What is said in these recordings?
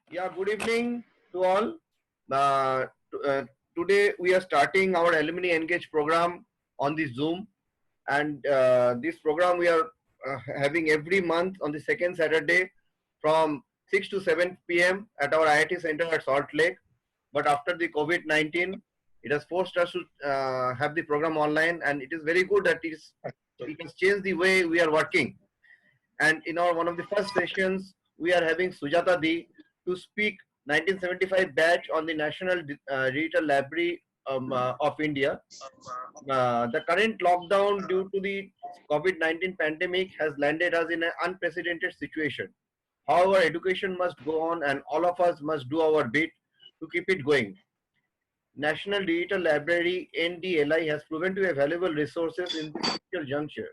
Yeah, good evening to all. Today we are starting our Alumni Engage program on the Zoom, and this program we are having every month on the second Saturday from 6 to 7 p.m. at our IIT center at Salt Lake. But after the COVID-19, it has forced us to have the program online, and it is very good that it has changed the way we are working. And in our one of the first sessions, we are having Sujata Di to speak 1975 batch on the National Digital Library of India. The current lockdown due to the COVID-19 pandemic has landed us in an unprecedented situation. However, education must go on and all of us must do our bit to keep it going. National Digital Library NDLI has proven to be valuable resources in this critical juncture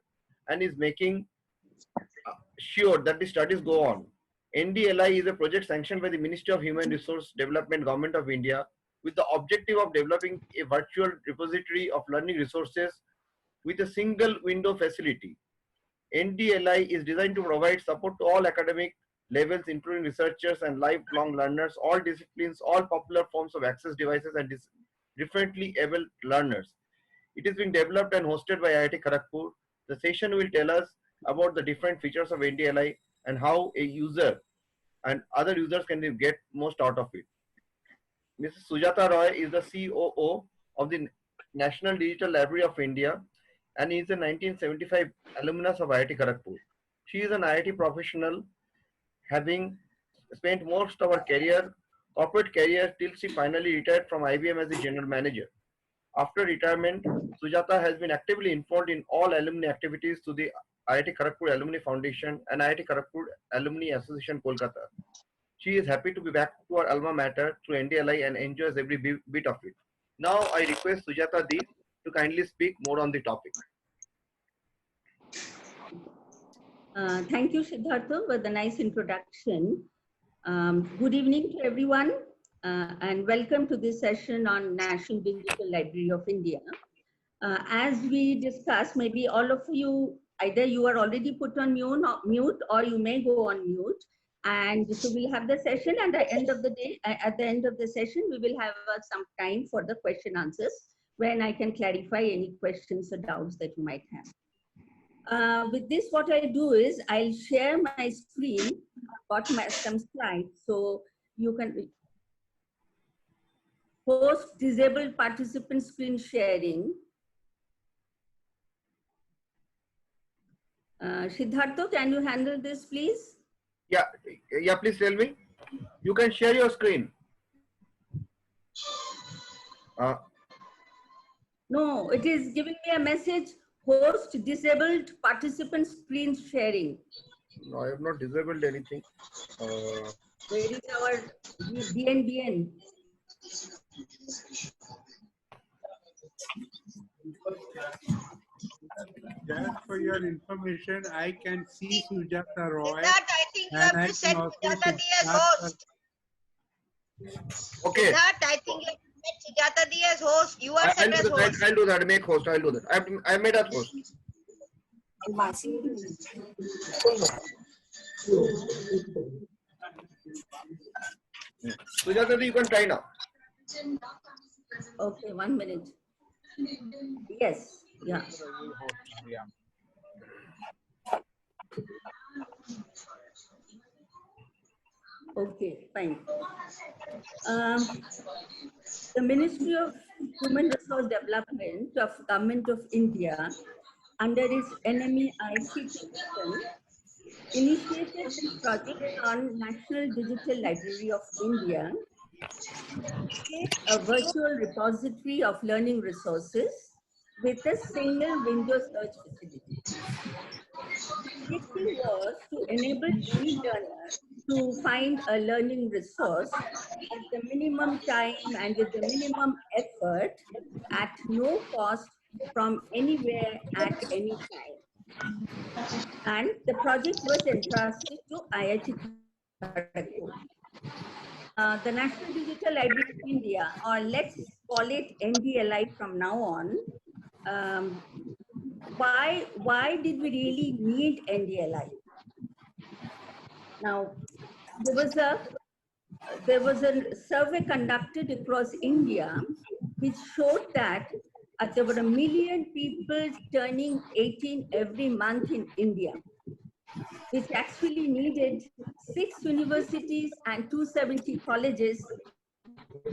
and is making sure that the studies go on. NDLI is a project sanctioned by the Ministry of Human Resource Development, Government of India, with the objective of developing a virtual repository of learning resources with a single window facility. NDLI is designed to provide support to all academic levels, including researchers and lifelong learners, all disciplines, all popular forms of access devices, and differently able learners. It is being developed and hosted by IIT Kharagpur. The session will tell us about the different features of NDLI and how a user and other users can get most out of it. Mrs. Sujata Roy is the COO of the National Digital Library of India and is a 1975 alumnus of IIT Kharagpur. She is an IIT professional, having spent most of her corporate career till she finally retired from IBM as the general manager. After retirement, Sujata has been actively involved in all alumni activities to the IIT Kharagpur Alumni Foundation and IIT Kharagpur Alumni Association Kolkata. She is happy to be back to her alma mater through NDLI and enjoys every bit of it. Now I request Sujata Di to kindly speak more on the topic. Thank you, Siddhartha, for the nice introduction. Good evening to everyone, and welcome to this session on National Digital Library of India. As we discussed, maybe all of you, either you are already put on mute or you may go on mute. And so we'll have the session, and at the end of the day, at the end of the session, we will have some time for the question answers when I can clarify any questions or doubts that you might have. With this, what I do is I'll share my screen. I've got some slides, so you can host disabled participant screen sharing. Siddhartha, can you handle this, please? Yeah, please tell me. You can share your screen. No, it is giving me a message, host disabled participant screen sharing. No, I have not disabled anything. Where is our DNBN? Just for your information, I can see Sujata Roy. Siddharth, I think you have to set Sujata Di as host. Okay. Siddharth, I think you have to set Sujata Di as host. You are set as host. I'll do that. Make host. I'll do that. I made a host. Sujata Di, you can try now. Okay, 1 minute. Yes. Yeah. Okay, fine. The Ministry of Human Resource Development of Government of India, under its NME-ICT mission, initiated this project on National Digital Library of India, create a virtual repository of learning resources with a single window search facility. The objective was to enable any learner to find a learning resource at the minimum time and with the minimum effort at no cost from anywhere at any time. And the project was entrusted to IIT Kharagpur. The National Digital Library of India, or let's call it NDLI from now on. Why did we really need NDLI? Now, there was there was a survey conducted across India which showed that there were 1 million people turning 18 every month in India, which actually needed 6 universities and 270 colleges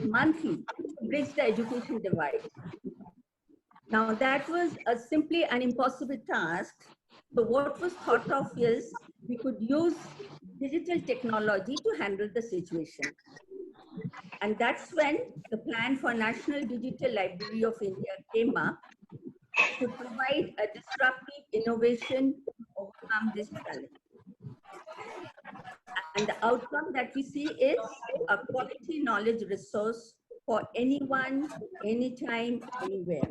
monthly to bridge the education divide. Now, that was simply an impossible task. So what was thought of is we could use digital technology to handle the situation. And that's when the plan for National Digital Library of India came up to provide a disruptive innovation to overcome this challenge. And the outcome that we see is a quality knowledge resource for anyone, anytime, anywhere.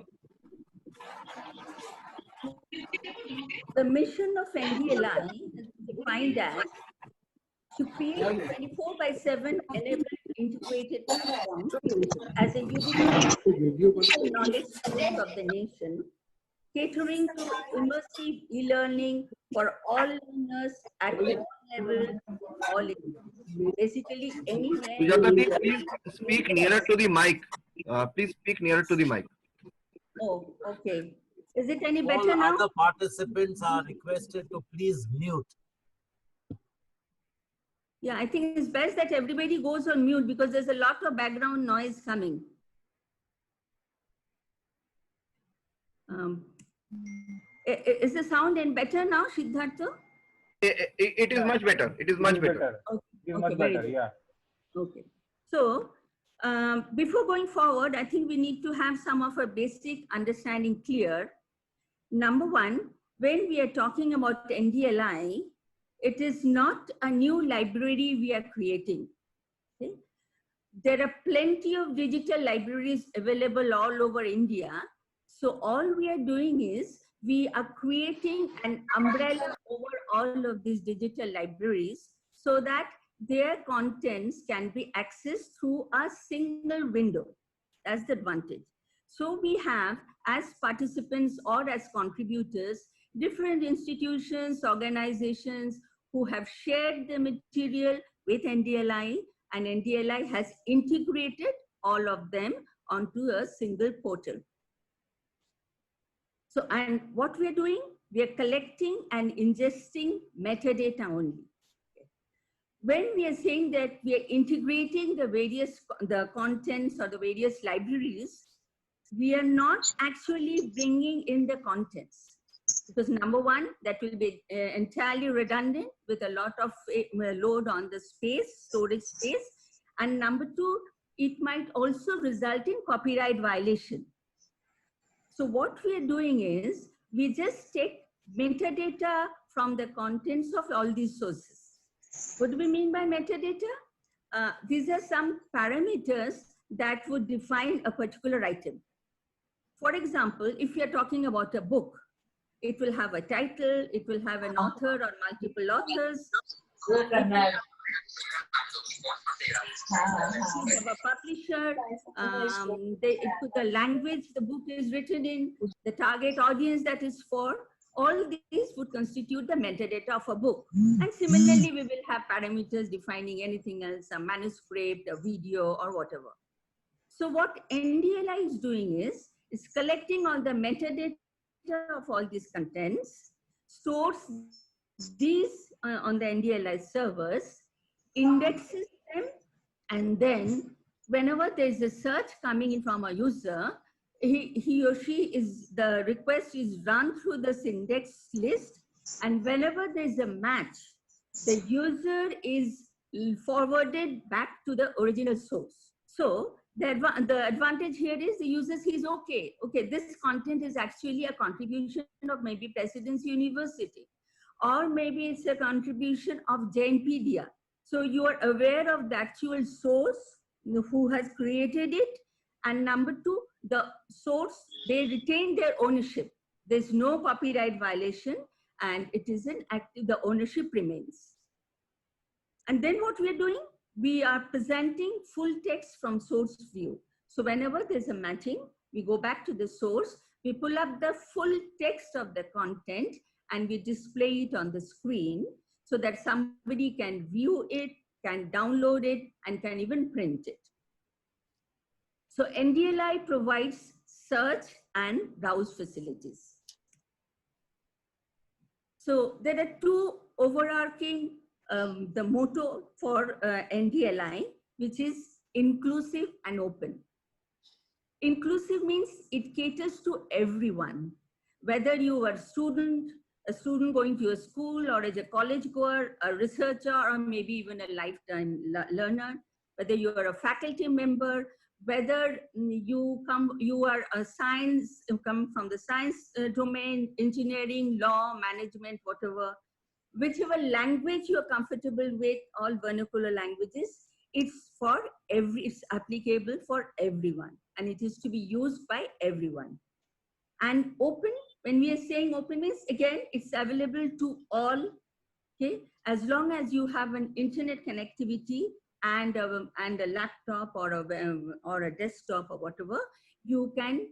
The mission of NDLI is defined as to create 24/7 enabled integrated platform as a ubiquitous knowledge source of the nation, catering to immersive e-learning for all learners at all levels, all ages. Basically, anywhere. Sujata, please speak nearer to the mic. Please speak nearer to the mic. Oh, okay. Is it any All better now? other participants are requested to please mute. Yeah, I think it's best that everybody goes on mute because there's a lot of background noise coming. Is the sound any better now, Siddhartha? It is much better. It is much better. Okay, It is okay, much very better, good. yeah. Okay. So, before going forward, I think we need to have some of our basic understanding clear. Number one, when we are talking about NDLI, it is not a new library we are creating. Okay? There are plenty of digital libraries available all over India. So all we are doing is we are creating an umbrella over all of these digital libraries so that their contents can be accessed through a single window. That's the advantage. So we have, as participants or as contributors, different institutions, organizations who have shared the material with NDLI, and NDLI has integrated all of them onto a single portal. So, and what we are doing, we are collecting and ingesting metadata only. When we are saying that we are integrating the contents or the various libraries, we are not actually bringing in the contents. Because number one, that will be entirely redundant with a lot of load on the space, storage space. And number two, it might also result in copyright violation. So what we are doing is, we just take metadata from the contents of all these sources. What do we mean by metadata? These are some parameters that would define a particular item. For example, if you're talking about a book, it will have a title, it will have an author or multiple authors. It will have a publisher, the language the book is written in, the target audience that is for. All these would constitute the metadata of a book. And similarly, we will have parameters defining anything else, a manuscript, a video, or whatever. So what NDLI is doing is collecting all the metadata of all these contents, stores these on the NDLI servers, indexes them, and then whenever there is a search coming in from a user, he or she the request is run through this index list, and whenever there is a match, the user is forwarded back to the original source. So the advantage here is the user sees, okay, this content is actually a contribution of maybe Presidency University, or maybe it's a contribution of Jainpedia. So you are aware of the actual source, who has created it, and number two, the source, they retain their ownership. There's no copyright violation, and it is an active, the ownership remains. And then what we're doing, we are presenting full text from source view. So whenever there's a matching, we go back to the source, we pull up the full text of the content, and we display it on the screen so that somebody can view it, can download it, and can even print it. So NDLI provides search and browse facilities. So there are two overarching, the motto for NDLI, which is inclusive and open. Inclusive means it caters to everyone, whether you are a student going to a school, or as a college goer, a researcher, or maybe even a lifetime learner, whether you are a faculty member, whether you are a science, you come from the science domain, engineering, law, management, whatever, whichever language you are comfortable with, all vernacular languages, it's applicable for everyone, and it is to be used by everyone. And open, when we are saying open means, again, it's available to all, okay, as long as you have an internet connectivity and a laptop or a desktop or whatever, you can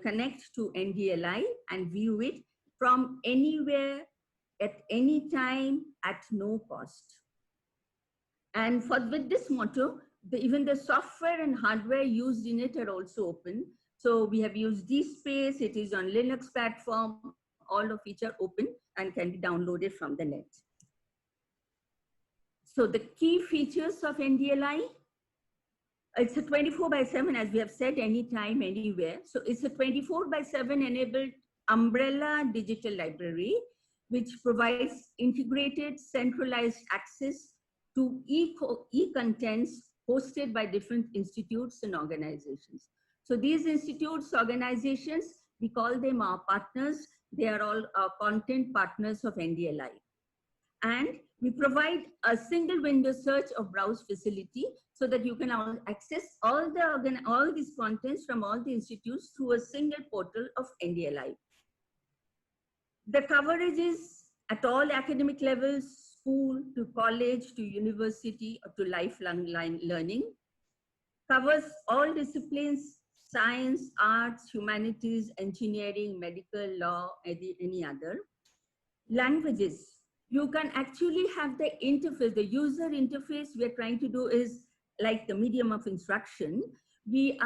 connect to NDLI and view it from anywhere, at any time, at no cost. And with this motto, even the software and hardware used in it are also open. So we have used DSpace, it is on Linux platform, all of which are open and can be downloaded from the net. So the key features of NDLI, it's a 24/7, as we have said, anytime, anywhere. So it's a 24/7 enabled umbrella digital library, which provides integrated centralized access to e-contents hosted by different institutes and organizations. So these institutes, organizations, we call them our partners. They are all our content partners of NDLI. And we provide a single window search or browse facility so that you can access all these contents from all the institutes through a single portal of NDLI. The coverage is at all academic levels, school to college to university or to lifelong learning. Covers all disciplines, science, arts, humanities, engineering, medical, law, any other. Languages. You can actually have the interface, the user interface we are trying to do is like the medium of instruction. The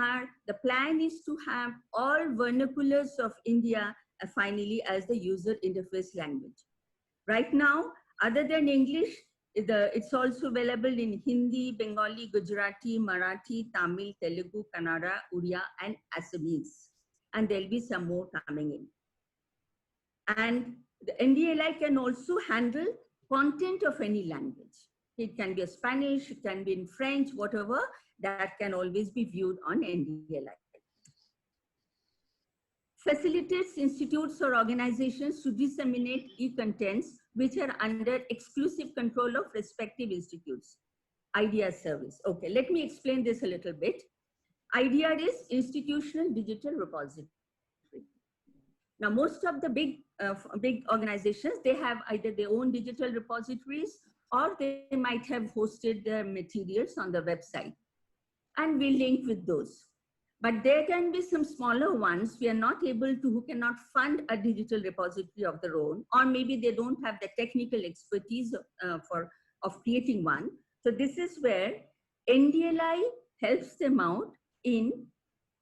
plan is to have all vernaculars of India finally as the user interface language. Right now, other than English, it's also available in Hindi, Bengali, Gujarati, Marathi, Tamil, Telugu, Kannada, Uriya, and Assamese. And there'll be some more coming in. And the NDLI can also handle content of any language. It can be a Spanish, it can be in French, whatever, that can always be viewed on NDLI. Facilitates institutes or organizations to disseminate e-contents which are under exclusive control of respective institutes. IDEA service. Okay, let me explain this a little bit. IDEA is Institutional Digital Repository. Now, most of the big organizations, they have either their own digital repositories or they might have hosted their materials on the website. And we link with those. But there can be some smaller ones we are not able to, who cannot fund a digital repository of their own, or maybe they don't have the technical expertise of creating one. So this is where NDLI helps them out in,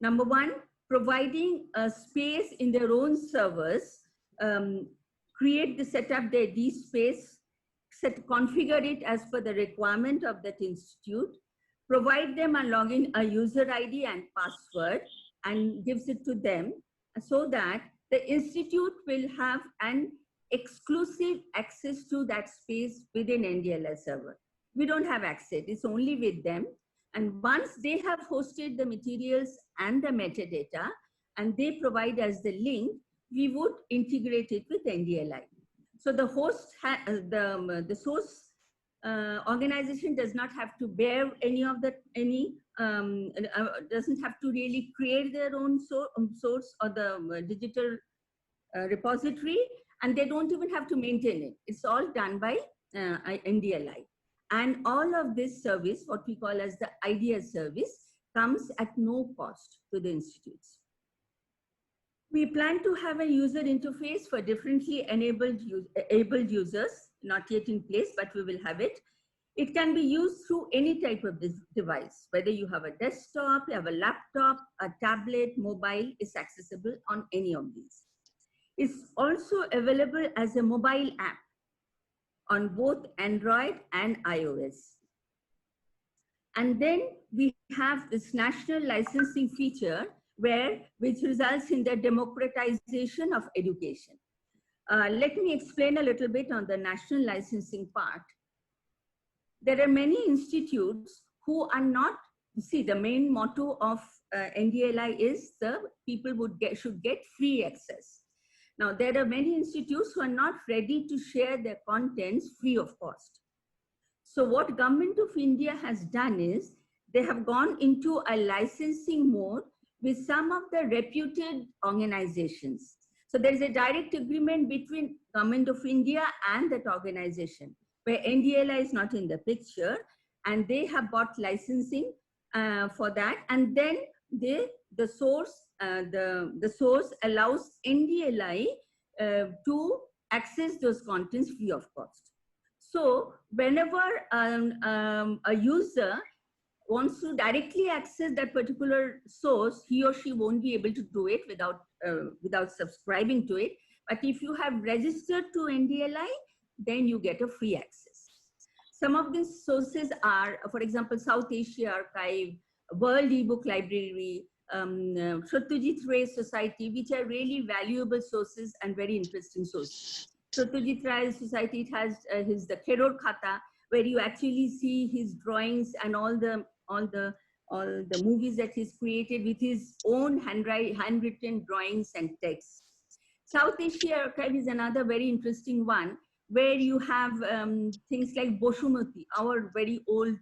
number one, providing a space in their own servers, set up their DSpace, configure it as per the requirement of that institute, provide them a login, a user ID and password, and gives it to them so that the institute will have an exclusive access to that space within NDLI server. We don't have access, it's only with them. And once they have hosted the materials and the metadata, and they provide us the link, we would integrate it with NDLI. So the host, the source organization does not have to bear doesn't have to really create their own source or the digital repository, and they don't even have to maintain it. It's all done by NDLI. And all of this service, what we call as the IDEA service, comes at no cost to the institutes. We plan to have a user interface for differently enabled able users, not yet in place, but we will have it. It can be used through any type of device, whether you have a desktop, you have a laptop, a tablet, mobile, is accessible on any of these. It's also available as a mobile app on both Android and iOS. And then we have this national licensing feature which results in the democratization of education. Let me explain a little bit on the national licensing part. There are many institutes who are not, see, the main motto of NDLI is the people should get free access. Now, there are many institutes who are not ready to share their contents free of cost. So what Government of India has done is they have gone into a licensing mode with some of the reputed organizations. So there is a direct agreement between Government of India and that organization, where NDLI is not in the picture, and they have bought licensing for that, and then the source allows NDLI to access those contents free of cost. So whenever a user wants to directly access that particular source, he or she won't be able to do it without subscribing to it. But if you have registered to NDLI, then you get a free access. Some of these sources are, for example, South Asia Archive, World eBook Library, Satyajit Ray Society, which are really valuable sources and very interesting sources. Satyajit Ray Society, it has the Kheror Khata, where you actually see his drawings and all the movies that he's created with his own handwritten drawings and texts. South Asia Archive is another very interesting one, where you have things like Boshumati, our very old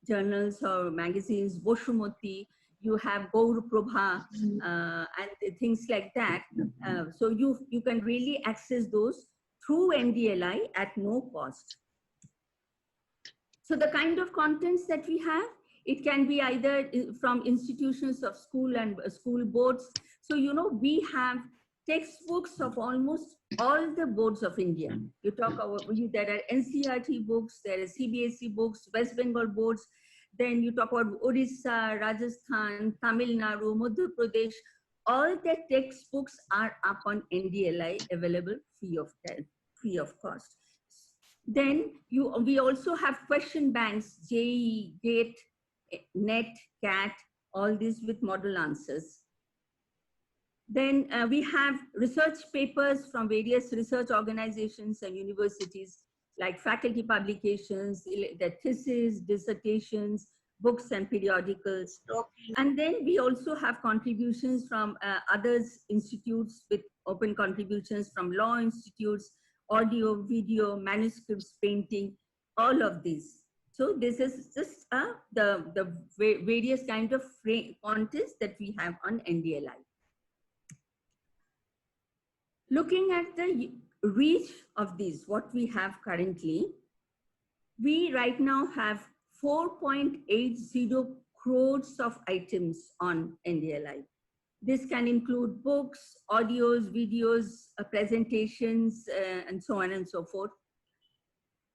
journals or magazines, Boshumati, you have Gaur Prabha, and things like that. So you can really access those through NDLI at no cost. So the kind of contents that we have, it can be either from institutions of school and school boards. So, you know, we have textbooks of almost all the boards of India. You talk about, there are NCERT books, there are CBSE books, West Bengal boards. Then you talk about Odisha, Rajasthan, Tamil Nadu, Madhya Pradesh. All the textbooks are up on NDLI, available free of cost. Then we also have question banks, JEE, GATE, NET, CAT, all these with model answers. Then we have research papers from various research organizations and universities, like faculty publications, the thesis, dissertations, books and periodicals. And then we also have contributions from others institutes with open contributions from law institutes, audio, video, manuscripts, painting, all of these. So this is just the various kind of contents that we have on NDLI. Looking at the reach of these, what we have currently, we right now have 4.80 crores of items on NDLI. This can include books, audios, videos, presentations, and so on and so forth.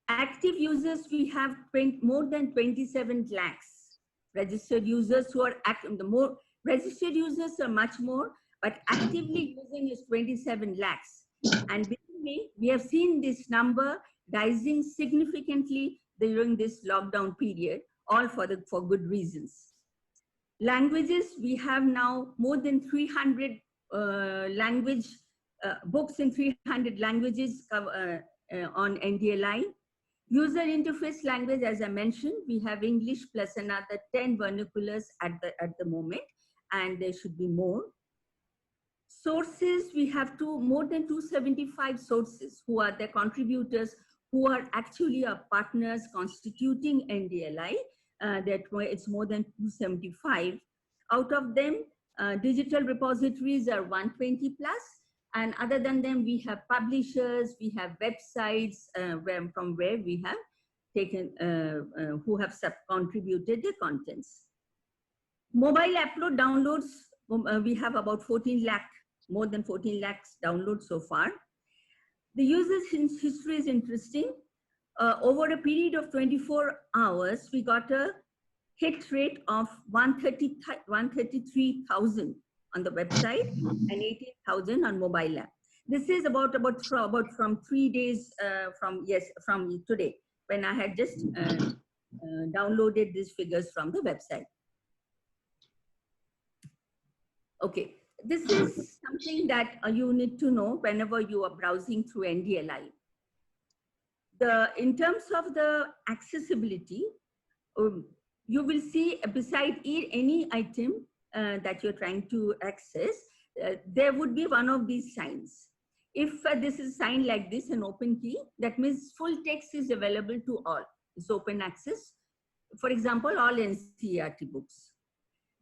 Active users, we have more than 27 lakhs registered users who are active. The more registered users are much more, but actively using is 27 lakhs. And believe me, we have seen this number rising significantly during this lockdown period, all for good reasons. Languages, we have now more than 300 books in 300 languages on NDLI. User interface language, as I mentioned, we have English plus another 10 vernaculars at the moment, and there should be more. Sources, we have more than 275 sources who are the contributors, who are actually our partners constituting NDLI. It's more than 275. Out of them, digital repositories are 120 plus. And other than them, we have publishers, we have websites from where we have taken, who have contributed the contents. Mobile upload downloads, we have about 14 lakh, more than 14 lakhs downloads so far. The user's history is interesting. over a period of 24 hours, we got a hit rate of 133,000 on the website and 18,000 on mobile app. This is about from 3 days from today, when I had just downloaded these figures from the website. Okay, this is something that you need to know whenever you are browsing through NDLI. In terms of the accessibility, you will see beside any item that you're trying to access, there would be one of these signs. If this is signed like this, an open key, that means full text is available to all. It's open access. For example, all NCERT books.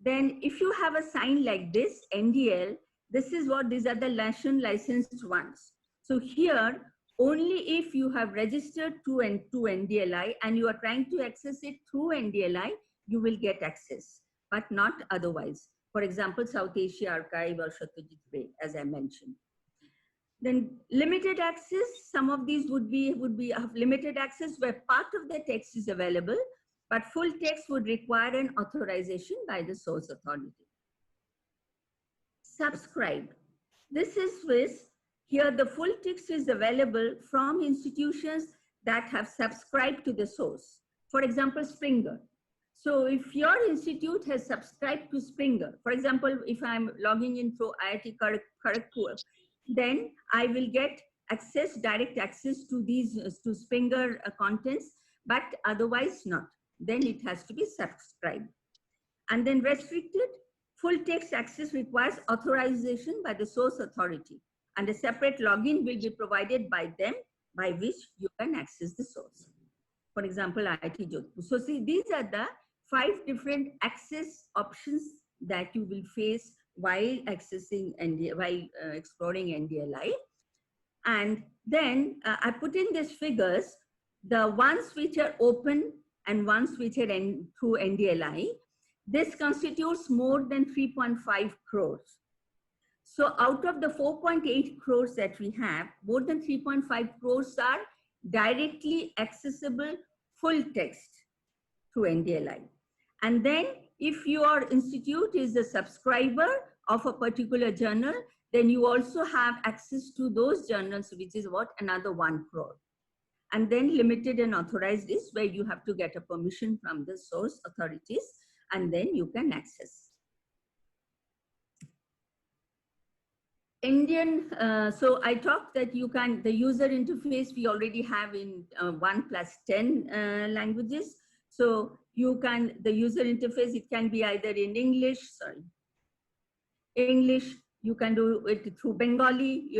Then if you have a sign like this, NDL, these are the national licensed ones. So here, only if you have registered to NDLI and you are trying to access it through NDLI, you will get access, but not otherwise. For example, South Asia Archive or Satyajit Ray, as I mentioned. Then limited access, some of these would be limited access where part of the text is available, but full text would require an authorization by the source authority. Subscribe. This is with, here the full text is available from institutions that have subscribed to the source. For example, Springer. So if your institute has subscribed to Springer, for example, if I'm logging in through IIT Kharagpur, then I will get access, direct access to these, to Springer contents, but otherwise not. Then it has to be subscribed. And then restricted, full text access requires authorization by the source authority, and a separate login will be provided by them by which you can access the source. For example, IIT Jodhpur. So see, these are the 5 different access options that you will face while accessing while exploring NDLI. And then I put in these figures, the ones which are open and ones which are through NDLI. This constitutes more than 3.5 crores. So out of the 4.8 crores that we have, more than 3.5 crores are directly accessible full text through NDLI. And then if your institute is a subscriber of a particular journal, then you also have access to those journals, which is what, another 1 crore. And then limited and authorized is where you have to get a permission from the source authorities, and then you can access. So I talked that you can, the user interface we already have in 1+10 languages. So you can, the user interface, it can be either in English, you can do it through Bengali,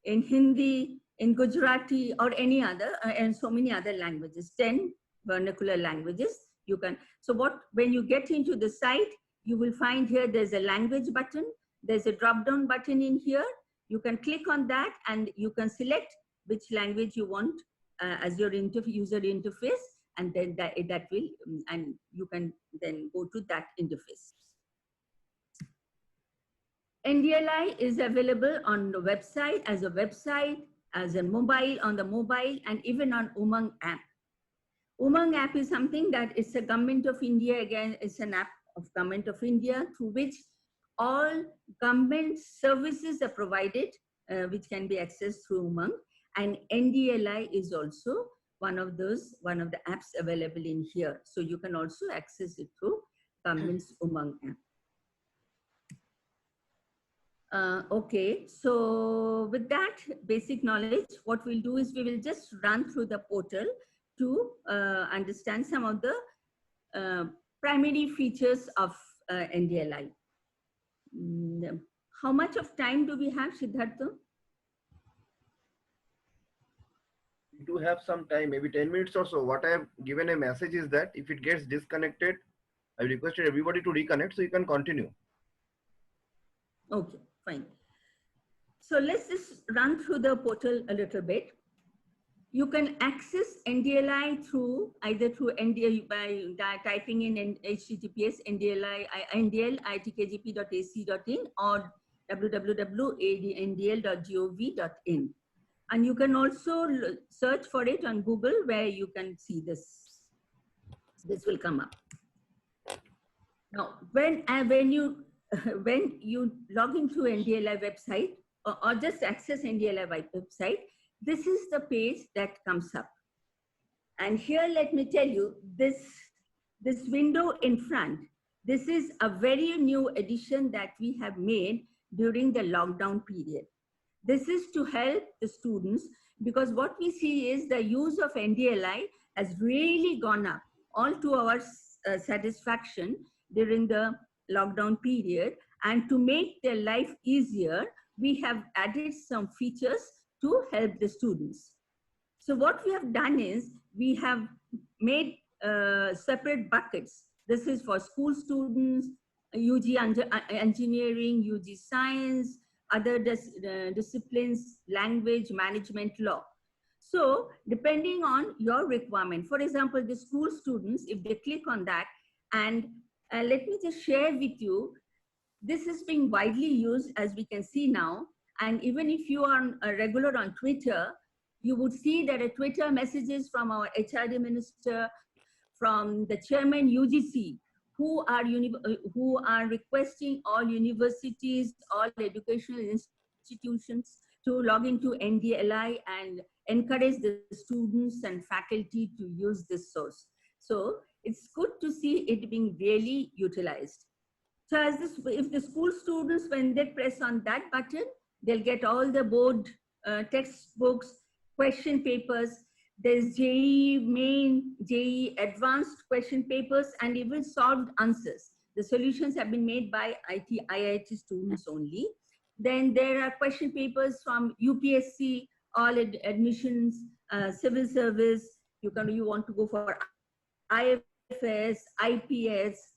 in Hindi, in Gujarati, or any other, and so many other languages, 10 vernacular languages you can. So when you get into the site, you will find here there's a language button, there's a drop-down button in here. You can click on that and you can select which language you want as your user interface, and then that will, and you can then go to that interface. NDLI is available on the website, as a mobile, on the mobile, and even on Umang app. Umang app is something that is a Government of India, again, it's an app of Government of India through which all government services are provided, which can be accessed through Umang. And NDLI is also one of the apps available in here. So you can also access it through government's Umang app. Okay, so with that basic knowledge, what we'll do is we will just run through the portal to understand some of the primary features of NDLI. How much of time do we have, Siddhartha? We do have some time, maybe 10 minutes or so. What I have given a message is that if it gets disconnected, I requested everybody to reconnect so you can continue. Okay, fine. So let's just run through the portal a little bit. You can access NDLI either through NDLI by typing in https ndl.itkgp.ac.in or www.ndl.gov.in. And you can also search for it on Google, where you can see this. This will come up. Now, when you when you log into NDLI website, or just access NDLI website, this is the page that comes up. And here, let me tell you, this window in front, this is a very new addition that we have made during the lockdown period. This is to help the students, because what we see is the use of NDLI has really gone up, all to our satisfaction during the lockdown period. And to make their life easier, we have added some features to help the students. So what we have done is, we have made separate buckets. This is for school students, UG engineering, UG science, other disciplines, language, management, law. So depending on your requirement, for example, the school students, if they click on that, and let me just share with you, this is being widely used, as we can see now. And even if you are a regular on Twitter, you would see that a Twitter messages from our HRD minister, from the chairman UGC, who are requesting all universities, all educational institutions to log into NDLI and encourage the students and faculty to use this source. So it's good to see it being really utilized. So as this, if the school students, when they press on that button, they'll get all the board textbooks, question papers. There's JEE main, JEE advanced question papers, and even solved answers. The solutions have been made by IIT students only. Then there are question papers from UPSC, all admissions, civil service. You want to go for IFS, IPS,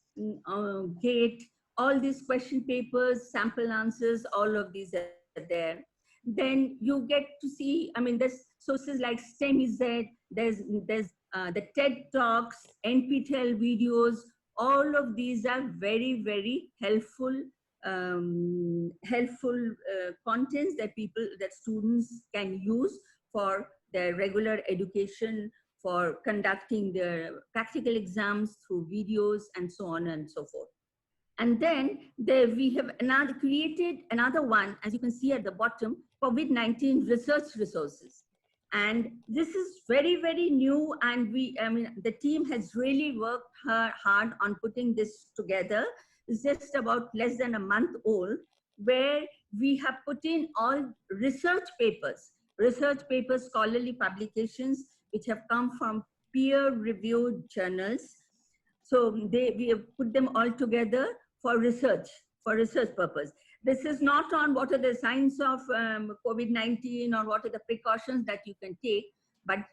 GATE, all these question papers, sample answers, all of these are there. Then you get to see, I mean, there's sources like STEMZ, there's the TED Talks, NPTEL videos. All of these are very, very helpful, contents that students can use for their regular education, for conducting their practical exams through videos, and so on and so forth. And then we have created another one, as you can see at the bottom, COVID-19 research resources. And this is very, very new, and the team has really worked hard on putting this together. It's just about less than a month old, where we have put in all research papers, scholarly publications, which have come from peer-reviewed journals. So we have put them all together for research purpose. This is not on what are the signs of COVID-19 or what are the precautions that you can take, but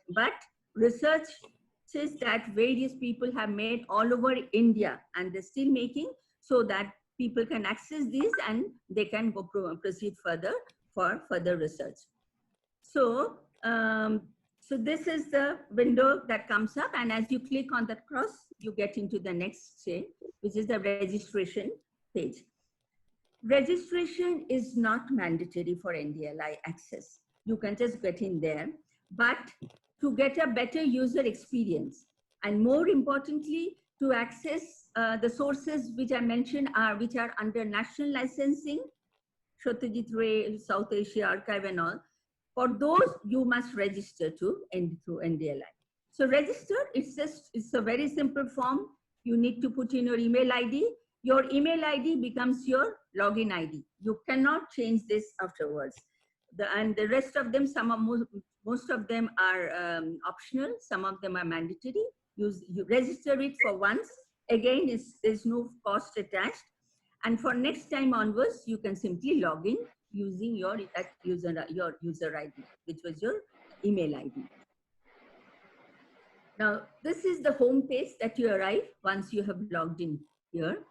researches that various people have made all over India, and they're still making, so that people can access these and they can go proceed further for further research. So, so this is the window that comes up, and as you click on that cross, you get into the next stage, which is the registration page. Registration is not mandatory for NDLI access. You can just get in there, but to get a better user experience, and more importantly, to access the sources which I mentioned which are under national licensing, Satyajit Ray, South Asia Archive and all. For those, you must register through NDLI. So register, it's a very simple form. You need to put in your email ID. Your email ID becomes your login ID. You cannot change this afterwards. And the rest of them, most of them are optional. Some of them are mandatory. You register it for once. Again, there's no cost attached. And for next time onwards, you can simply log in using your user ID, which was your email ID. Now, this is the home page that you arrive once you have logged in here.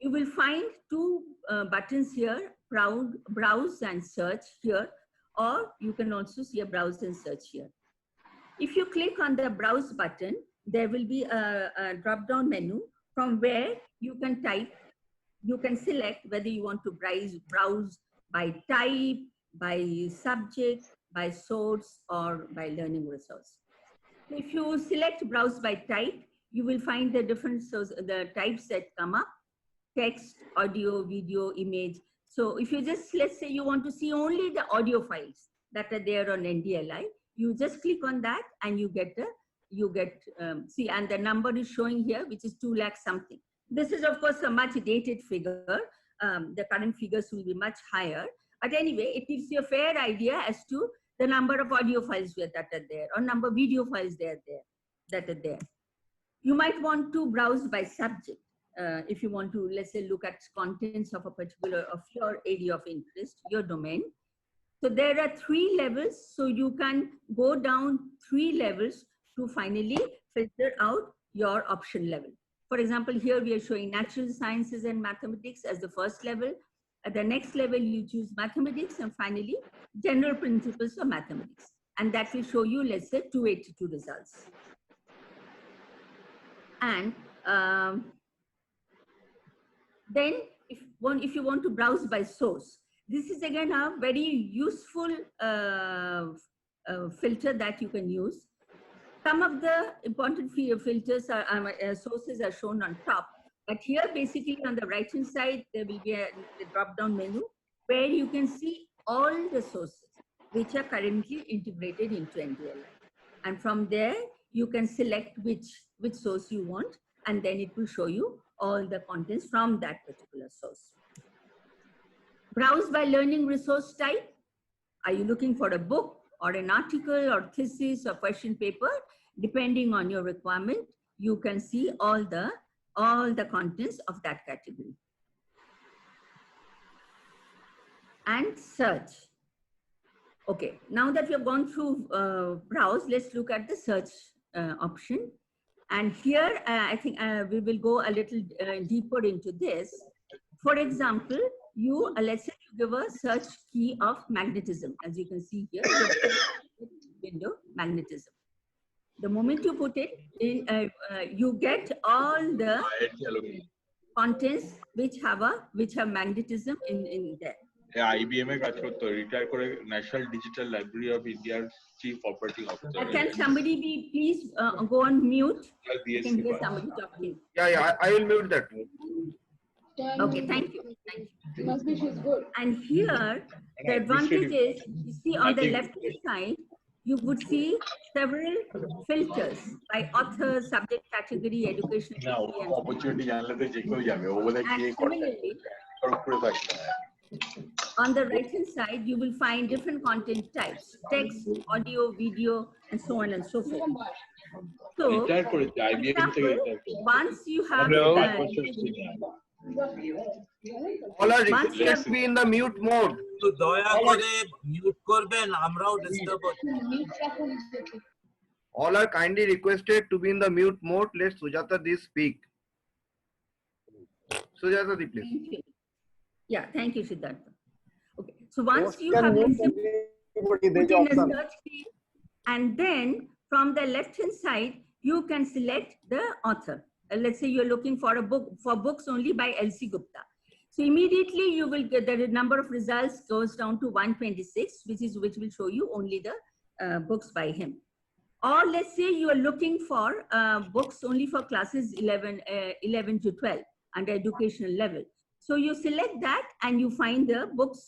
You will find two buttons here, browse and search here, or you can also see a browse and search here. If you click on the browse button, there will be a drop-down menu from where you can type, you can select whether you want to browse by type, by subject, by source, or by learning resource. If you select browse by type, you will find the different the types that come up: text, audio, video, image. So if you just, let's say you want to see only the audio files that are there on NDLI, you just click on that and you get see, and the number is showing here, which is 2 lakh something. This is of course a much dated figure. The current figures will be much higher. But anyway, it gives you a fair idea as to the number of audio files that are there, or number of video files that are there. You might want to browse by subject. If you want to, let's say, look at contents of a particular, of your area of interest, your domain. So there are 3 levels. So you can go down 3 levels to finally filter out your option level. For example, here we are showing natural sciences and mathematics as the first level. At the next level, you choose mathematics, and finally, general principles of mathematics. And that will show you, let's say, 282 results. And then if you want to browse by source, this is again a very useful filter that you can use. Some of the important filters sources are shown on top, but here basically on the right hand side there will be a drop down menu where you can see all the sources which are currently integrated into NDLI, and from there you can select which source you want, and then it will show you all the contents from that particular source. Browse by learning resource type. Are you looking for a book or an article or thesis or question paper? Depending on your requirement, you can see all the contents of that category. And search. Okay, now that we have gone through browse, let's look at the search option. And here, I think we will go a little deeper into this. For example, you, let's say you give a search key of magnetism, as you can see here, window magnetism. The moment you put it in, you get all the contents which have magnetism in there. IBM এ কাজ করতে retire করে national digital library of ইন্ডিয়ার chief operating officer Can somebody please go on mute? You can hear somebody talking. Yeah, I will mute that. Okay, thank you. She's good. And here, the advantage is, you see on the left-hand side, you would see several filters by author, subject category, education. opportunity জানলে যে কেউ যাবে ও বলে কি করতে on the right hand side, you will find different content types: text, audio, video, and so on and so forth. So, once you have all are requested to be in the mute mode. তো দয়া করে mute করবেন, আমরাও disturb হচ্ছি। All are kindly requested to be in the mute mode. Let Sujata Di speak. Sujata Di, please. Thank you. Yeah, thank you, Siddhartha. Okay, so once you have put in a search key, and then from the left-hand side, you can select the author. Let's say you're looking for a book, for books only by L.C. Gupta. So immediately you will get the number of results goes down to 126, which will show you only the books by him. Or let's say you are looking for books only for classes 11 to 12 under educational level. So you select that and you find the books